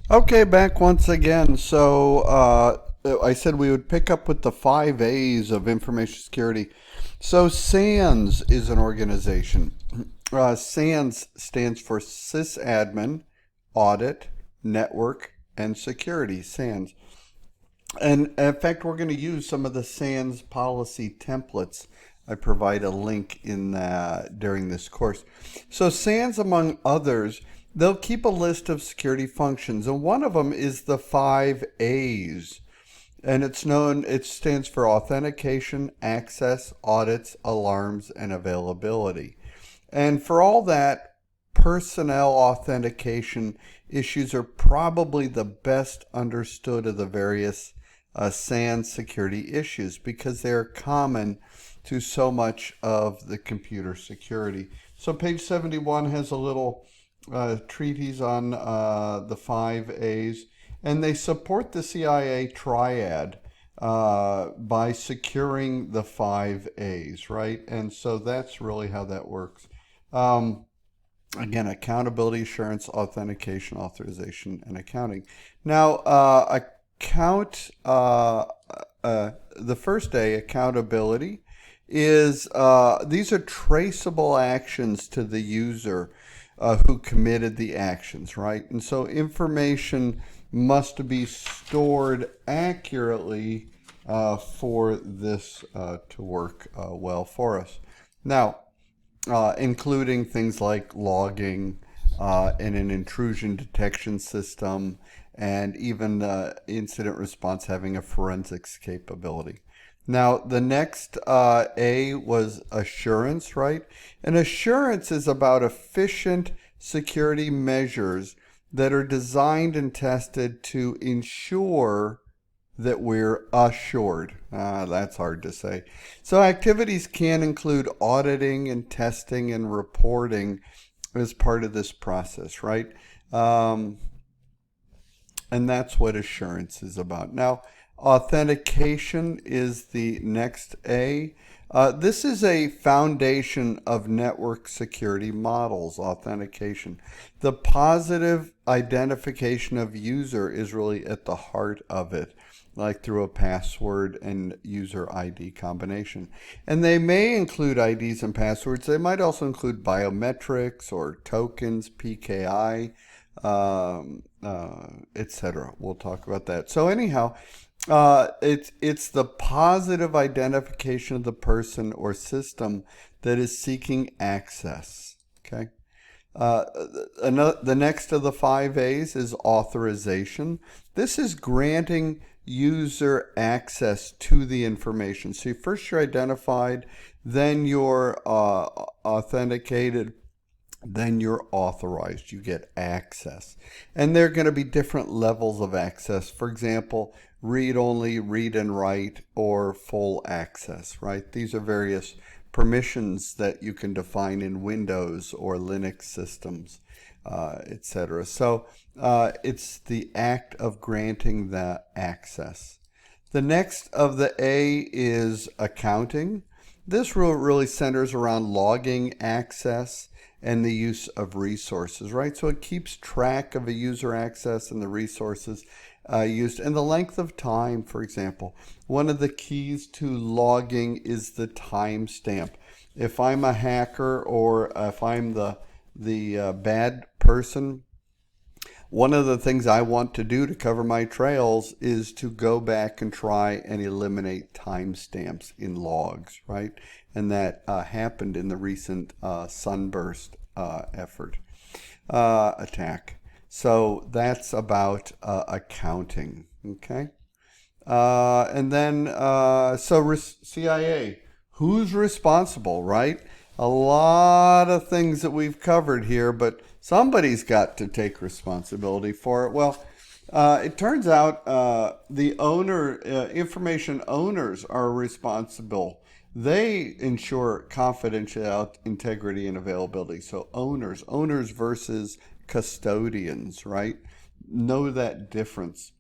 Okay, back once again. I said we would pick up with the 5 A's of information security. So SANS is an organization. SANS stands for Sysadmin, Audit, Network, and Security, SANS. And in fact, we're going to use some of the SANS policy templates. I provide a link in during this course. So SANS, among others, they'll keep a list of security functions, and one of them is the 5 A's. And it stands for authentication, access, audits, alarms, and availability. And for all that, personnel authentication issues are probably the best understood of the various SANS security issues because they're common to so much of the computer security. So page 71 has a little treatise on the 5 A's, and they support the CIA triad by securing the 5 A's, right? And so that's really how that works. Um, Again, accountability, assurance, authentication, authorization, and accounting. Now, the first A, accountability, is these are traceable actions to the user who committed the actions, right? And so information must be stored accurately for this to work well for us. Now, including things like logging and an intrusion detection system, and even incident response having a forensics capability. Now, the next A was assurance, right? And assurance is about efficient security measures that are designed and tested to ensure that we're assured. That's hard to say. So, activities can include auditing and testing and reporting as part of this process, right? Um, and that's what assurance is about. Now, authentication is the next A. This is a foundation of network security models, authentication. The positive identification of user is really at the heart of it, like through a password and user ID combination. And they may include IDs and passwords. They might also include biometrics or tokens, PKI, etc. We'll talk about that. So anyhow, it's the positive identification of the person or system that is seeking access. Okay. The next of the 5 A's is authorization. This is granting user access to the information. So first you're identified, then you're authenticated, then you're authorized. You get access. And there are going to be different levels of access. For example, read only, read and write, or full access, right? These are various permissions that you can define in Windows or Linux systems, etc. So it's the act of granting the access. The next of the A is accounting. This rule really centers around logging access and the use of resources, right? So it keeps track of a user access and the resources used and the length of time, for example. One of the keys to logging is the timestamp. If I'm a hacker or if I'm the bad person, one of the things I want to do to cover my trails is to go back and try and eliminate timestamps in logs, right? And that happened in the recent Sunburst attack. So that's about accounting, okay? And then, CIA, who's responsible, right? A lot of things that we've covered here, but somebody's got to take responsibility for it. Well, it turns out information owners are responsible. They ensure confidentiality, integrity, and availability. So owners versus custodians, right? Know that difference.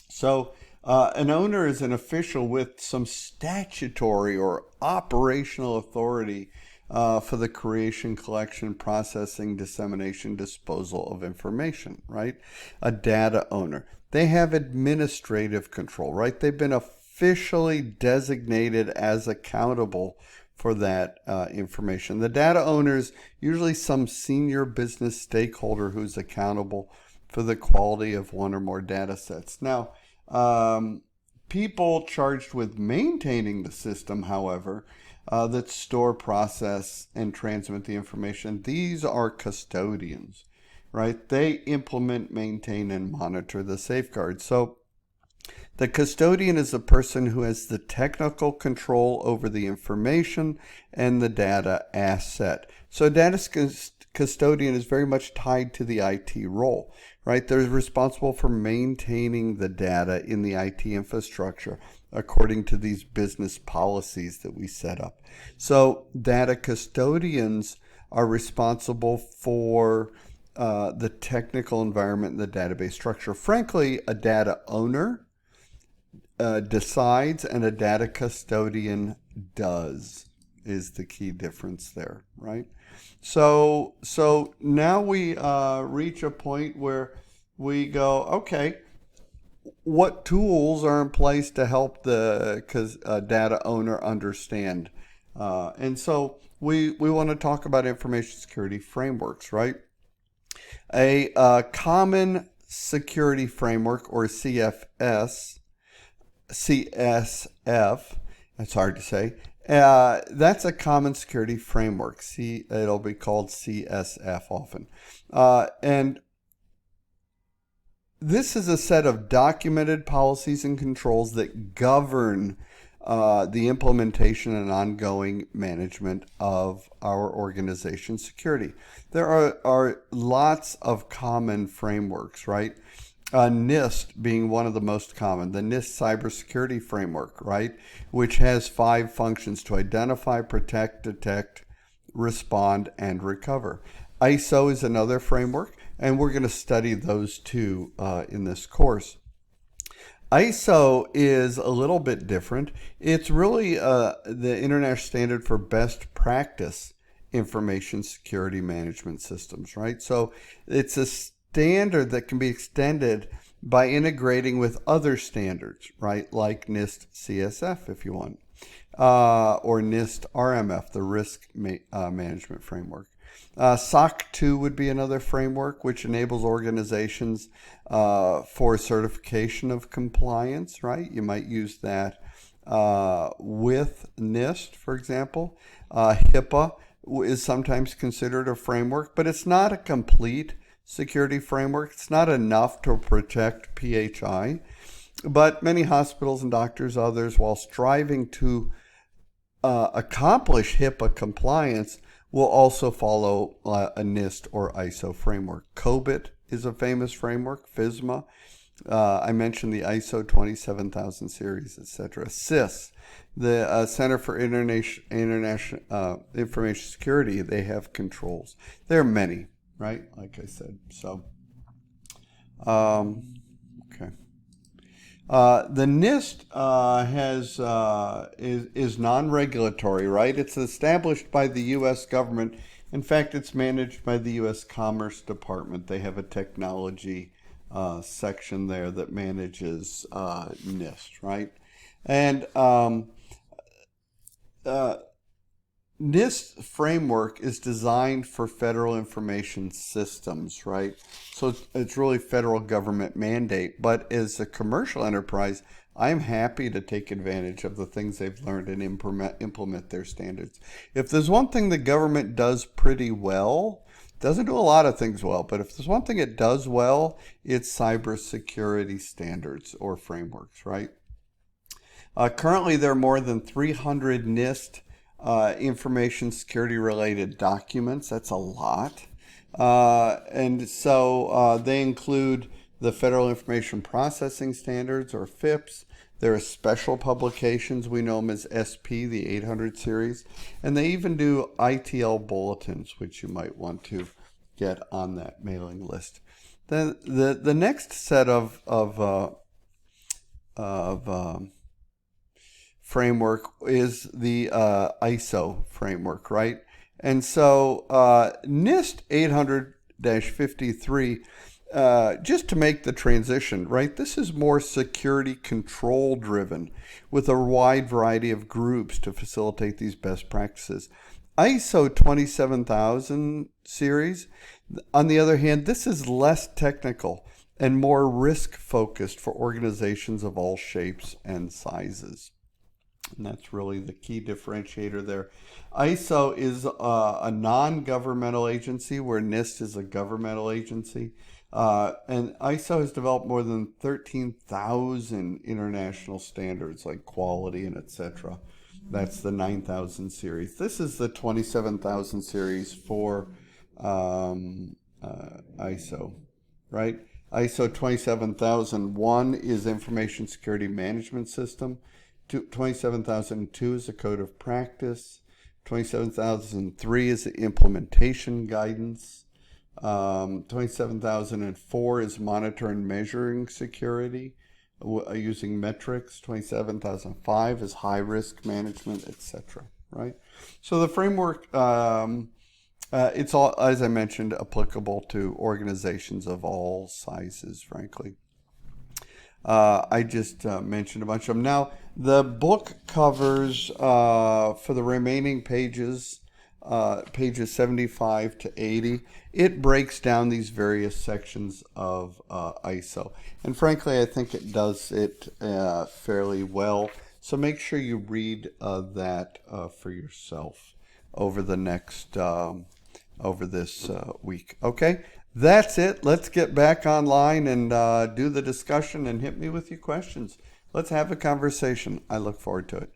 So, an owner is an official with some statutory or operational authority for the creation, collection, processing, dissemination, disposal of information, right? A data owner. They have administrative control, right? They've been officially designated as accountable for that information. The data owner is usually some senior business stakeholder who's accountable for the quality of one or more data sets. Now, people charged with maintaining the system, however, that store, process, and transmit the information, these are custodians, right? They implement, maintain, and monitor the safeguards. So the custodian is the person who has the technical control over the information and the data asset. So data custodian is very much tied to the IT role, right? They're responsible for maintaining the data in the IT infrastructure according to these business policies that we set up. So data custodians are responsible for the technical environment and the database structure. Frankly, a data owner decides and a data custodian does is the key difference there, right? So now we reach a point where we go, okay, what tools are in place to help the data owner understand? And so we want to talk about information security frameworks, right? A common security framework, or CSF, it's hard to say. That's a common security framework. It'll be called CSF often. And this is a set of documented policies and controls that govern the implementation and ongoing management of our organization's security. There are lots of common frameworks, right? NIST being one of the most common, the NIST cybersecurity framework, right? Which has 5 functions: to identify, protect, detect, respond, and recover. ISO is another framework, and we're going to study those two in this course. ISO is a little bit different. It's really the international standard for best practice information security management systems, right? So it's a standard that can be extended by integrating with other standards, right? Like NIST CSF, if you want, or NIST RMF, the risk management framework. SOC 2 would be another framework which enables organizations for certification of compliance, right? You might use that with NIST, for example. HIPAA is sometimes considered a framework, but it's not a complete security framework. It's not enough to protect PHI, but many hospitals and doctors, others, while striving to accomplish HIPAA compliance, will also follow a NIST or ISO framework. COBIT is a famous framework. FISMA, I mentioned the ISO 27000 series, etc. CIS, the Center for International Information Security, they have controls. There are many, right? Like I said. So, okay. The NIST is non-regulatory, right? It's established by the U.S. government. In fact, it's managed by the U.S. Commerce Department. They have a technology section there that manages NIST, right? And NIST framework is designed for federal information systems, right? So it's really federal government mandate. But as a commercial enterprise, I'm happy to take advantage of the things they've learned and implement their standards. If there's one thing the government does pretty well, doesn't do a lot of things well, but if there's one thing it does well, it's cybersecurity standards or frameworks, right? Currently, there are more than 300 NIST information security related documents. That's a lot. And so they include the Federal Information Processing Standards, or FIPS. There are special publications. We know them as SP, the 800 series. And they even do ITL bulletins, which you might want to get on that mailing list. Then the next set of framework is the ISO framework, right? And so NIST 800-53, just to make the transition, right? This is more security control driven with a wide variety of groups to facilitate these best practices. ISO 27000 series, on the other hand, this is less technical and more risk focused for organizations of all shapes and sizes. And that's really the key differentiator there. ISO is a non-governmental agency where NIST is a governmental agency. And ISO has developed more than 13,000 international standards like quality and etc. That's the 9000 series. This is the 27,000 series for ISO, right? ISO 27001 is Information Security Management System. 27002 is a code of practice. 27003 is the implementation guidance. 27004 is monitor and measuring security using metrics. 27005 is high risk management, etc. Right? So the framework, it's all, as I mentioned, applicable to organizations of all sizes, frankly. I just mentioned a bunch of them. Now, the book covers, for the remaining pages, pages 75 to 80, it breaks down these various sections of ISO. And frankly, I think it does it fairly well. So make sure you read that for yourself over the next, over this week. Okay? That's it. Let's get back online and do the discussion and hit me with your questions. Let's have a conversation. I look forward to it.